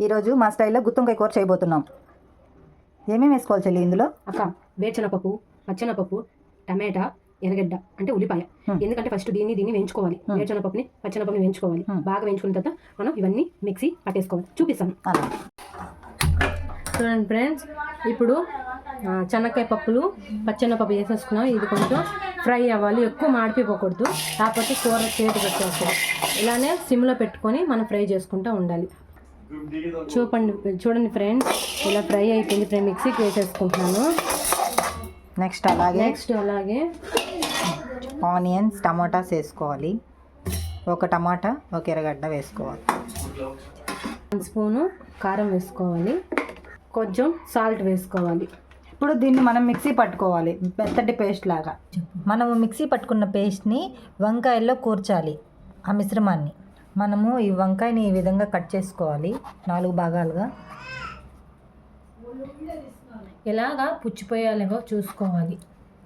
ఈరోజు మా స్టైల్లో గుత్తొంకాయ కూర చేయబోతున్నాం. ఏమేమి వేసుకోవాలి చెల్లి ఇందులో? అక్క వేరుశనగపప్పు, పచ్చెనగపప్పు, టమాటా, ఎర్రగడ్డ అంటే ఉల్లిపాయ. ఎందుకంటే ఫస్ట్ దీన్ని వేయించుకోవాలి. వేరుశనగపప్పుని పచ్చెనగపప్పుని వేయించుకోవాలి. బాగా వేయించుకున్న తర్వాత మనం ఇవన్నీ మిక్సీ పట్టేసుకోవాలి. చూపిస్తాను. చూడండి ఫ్రెండ్స్, ఇప్పుడు చెనక్కాయ పప్పులు పచ్చెనగపప్పు వేసేసుకున్నాం. ఇది కొంచెం ఫ్రై అవ్వాలి, ఎక్కువ మాడిపోకూడదు, కాకపోతే కూర చేతి పెట్టేసుకోవాలి. ఇలానే సిమ్లో పెట్టుకొని మనం ఫ్రై చేసుకుంటూ ఉండాలి. చూడండి ఫ్రెండ్స్, ఇలా ఫ్రై అయిపోయింది. ఫ్రై మిక్సీకి వేసేసుకుంటున్నాను. నెక్స్ట్ అలాగే ఆనియన్స్, టమాటాస్ వేసుకోవాలి. ఒక టమాటా, ఒక ఎర్రగడ్డ వేసుకోవాలి. 1 స్పూను కారం వేసుకోవాలి. కొంచెం సాల్ట్ వేసుకోవాలి. ఇప్పుడు దీన్ని మనం మిక్సీ పట్టుకోవాలి, మెత్తటి పేస్ట్ లాగా. మనము మిక్సీ పట్టుకున్న పేస్ట్ని వంకాయల్లో కూర్చాలి. ఆ మిశ్రమాన్ని మనము ఈ వంకాయని ఈ విధంగా కట్ చేసుకోవాలి, 4 భాగాలుగా. ఇలాగా పుచ్చిపోయాలేవో చూసుకోవాలి.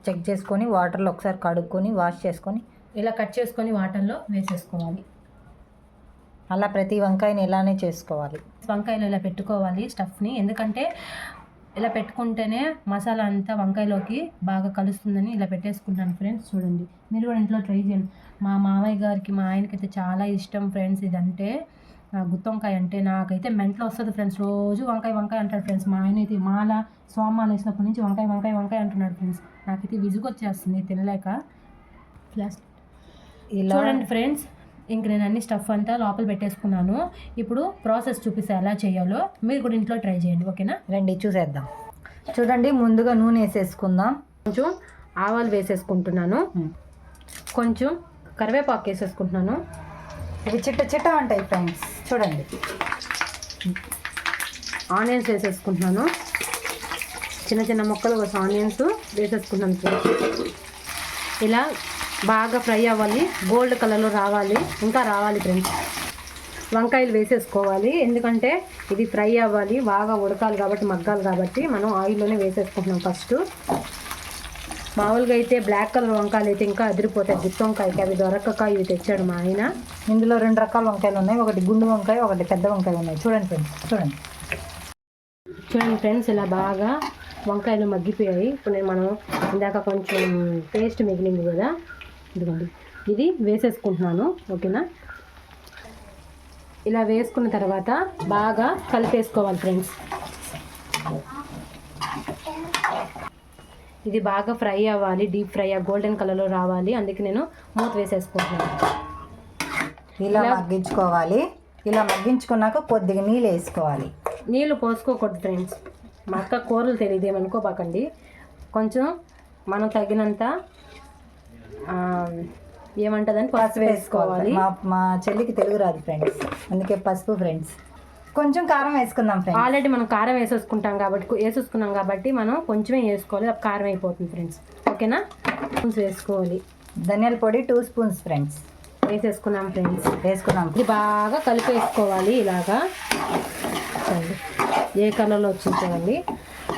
చెక్ చేసుకొని వాటర్లో ఒకసారి కడుక్కొని వాష్ చేసుకొని ఇలా కట్ చేసుకొని వాటర్లో వేసేసుకోవాలి. అలా ప్రతి వంకాయని ఇలానే చేసుకోవాలి. వంకాయలు ఇలా పెట్టుకోవాలి స్టఫ్ని, ఎందుకంటే ఇలా పెట్టుకుంటేనే మసాలా అంతా వంకాయలోకి బాగా కలుస్తుందని ఇలా పెట్టేసుకుంటాను ఫ్రెండ్స్. చూడండి, మీరు కూడా ఇంట్లో ట్రై చేయండి. మా మామయ్య గారికి, మా ఆయనకైతే చాలా ఇష్టం ఫ్రెండ్స్ ఇదంటే. గుత్తొంకాయ అంటే నాకైతే మెంట్లో వస్తుంది ఫ్రెండ్స్. రోజు వంకాయ అంటాడు ఫ్రెండ్స్. మా ఆయన అయితే సోమాలు వేసినప్పటి నుంచి వంకాయ అంటున్నాడు ఫ్రెండ్స్. నాకైతే విసుగు వచ్చేస్తుంది తినలేక. ప్లస్ చూడండి ఫ్రెండ్స్, ఇంక నేను అన్ని స్టఫ్ అంతా లోపల పెట్టేసుకున్నాను. ఇప్పుడు ప్రాసెస్ చూపిస్తే ఎలా చేయాలో మీరు కూడా ఇంట్లో ట్రై చేయండి. ఓకేనా? రండి చూసేద్దాం. చూడండి, ముందుగా నూనె వేసేసుకుందాం. కొంచెం ఆవాలు వేసేసుకుంటున్నాను. కొంచెం కరివేపాకు వేసేసుకుంటున్నాను. ఇవి చిట్ట ఉంటాయి ఫ్రెండ్స్. చూడండి, ఆనియన్స్ వేసేసుకుంటున్నాను. చిన్న ముక్కలు కోసం ఆనియన్స్ వేసేసుకుంటాను ఫ్రెండ్స్. ఇలా బాగా ఫ్రై అవ్వాలి, గోల్డ్ కలర్లో రావాలి, ఇంకా రావాలి ఫ్రెండ్స్. వంకాయలు వేసేసుకోవాలి, ఎందుకంటే ఇది ఫ్రై అవ్వాలి, బాగా ఉడకాలి కాబట్టి, మగ్గాలి కాబట్టి మనం ఆయిల్లోనే వేసేసుకుంటున్నాం ఫస్ట్. మామూలుగా అయితే బ్లాక్ కలర్ వంకాయలు అయితే ఇంకా అదిరిపోతాయి గుత్తొంకాయకి. అవి దొరకక ఇవి తెచ్చాడు మా ఆయన. ఇందులో 2 రకాల వంకాయలు ఉన్నాయి. ఒకటి గుండు వంకాయ, ఒకటి పెద్ద వంకాయ ఉన్నాయి. చూడండి ఫ్రెండ్స్, చూడండి ఫ్రెండ్స్, ఇలా బాగా వంకాయలు మగ్గిపోయాయి. ఇప్పుడు మనం ఇందాక కొంచెం పేస్ట్ మిగిలింది కదా, ఇదిగోండి, ఇది వేసేసుకుంటున్నాను. ఓకేనా? ఇలా వేసుకున్న తర్వాత బాగా కలిపేసుకోవాలి ఫ్రెండ్స్. ఇది బాగా ఫ్రై అవ్వాలి, డీప్ ఫ్రై, గోల్డెన్ కలర్లో రావాలి. అందుకే నేను మూత వేసేసుకుంటున్నాను. ఇలా మగ్గించుకోవాలి. ఇలా మగ్గించుకున్నాక కొద్దిగా నీళ్ళు వేసుకోవాలి. నీళ్ళు పోసుకోకూడదు ఫ్రెండ్స్. మా అక్క కూరలు తెలియదేమనుకోబాకండి. కొంచెం మనం తగినంత ఏమంటుందని పసుపు వేసుకోవాలి. మా చెల్లికి తెలుగు రాదు ఫ్రెండ్స్, అందుకే పసుపు ఫ్రెండ్స్. కొంచెం కారం వేసుకుందాం ఫ్రెండ్స్. ఆల్రెడీ మనం కారం వేసేసుకున్నాం కాబట్టి మనం కొంచెమే వేసుకోవాలి, కారం అయిపోతుంది ఫ్రెండ్స్. ఓకేనా? స్పూన్స్ వేసుకోవాలి. ధనియాల పొడి 2 స్పూన్స్ ఫ్రెండ్స్ వేసేసుకున్నాం ఫ్రెండ్స్. ఇది బాగా కలిపేసుకోవాలి. ఇలాగా ఏ కలర్లో వచ్చింది చూడండి.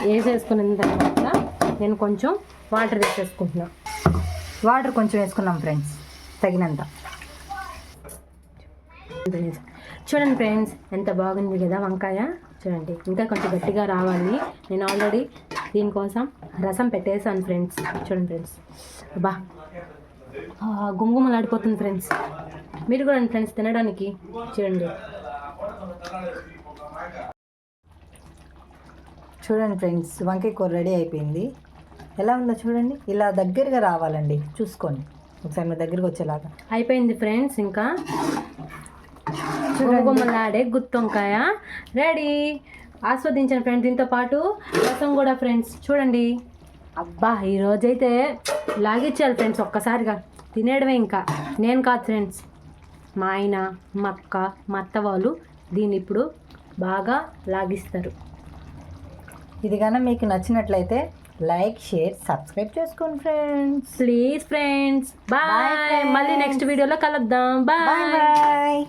వేసేసుకున్న తర్వాత నేను కొంచెం వాటర్ వేసేసుకుంటున్నాను. వాటర్ కొంచెం వేసుకున్నాం ఫ్రెండ్స్, తగినంత. చూడండి ఫ్రెండ్స్, ఎంత బాగుంది కదా వంకాయ. చూడండి, ఇంకా కొంచెం గట్టిగా రావాలి. నేను ఆల్రెడీ దీనికోసం రసం పెట్టేసాను ఫ్రెండ్స్. చూడండి ఫ్రెండ్స్, బా గుమగుమలాడిపోతుంది ఫ్రెండ్స్. మీరు కూడా ఫ్రెండ్స్ తినడానికి చూడండి. చూడండి ఫ్రెండ్స్, వంకాయ కూర రెడీ అయిపోయింది. ఎలా ఉందో చూడండి. ఇలా దగ్గరగా రావాలండి, చూసుకోండి ఒకసారి మీ దగ్గరికి వచ్చేలాగా. అయిపోయింది ఫ్రెండ్స్. ఇంకా గుమగుమలాడే గుత్తొంకాయ రెడీ. ఆస్వాదించిన ఫ్రెండ్స్. దీంతో పాటు రసం కూడా ఫ్రెండ్స్. చూడండి, అబ్బా ఈరోజైతే లాగిచ్చాలి ఫ్రెండ్స్. ఒక్కసారిగా తినేయడమే. ఇంకా నేను కాదు ఫ్రెండ్స్, మా ఆయన, మా అక్క, మా అత్త వాళ్ళు దీన్ని ఇప్పుడు బాగా లాగిస్తారు. ఇది కన్నా మీకు నచ్చినట్లయితే లైక్, షేర్, సబ్స్క్రైబ్ చేసుకోండి ఫ్రెండ్స్. Please friends. బాయ్. మళ్ళీ నెక్స్ట్ వీడియోలో కలుద్దాం. బాయ్.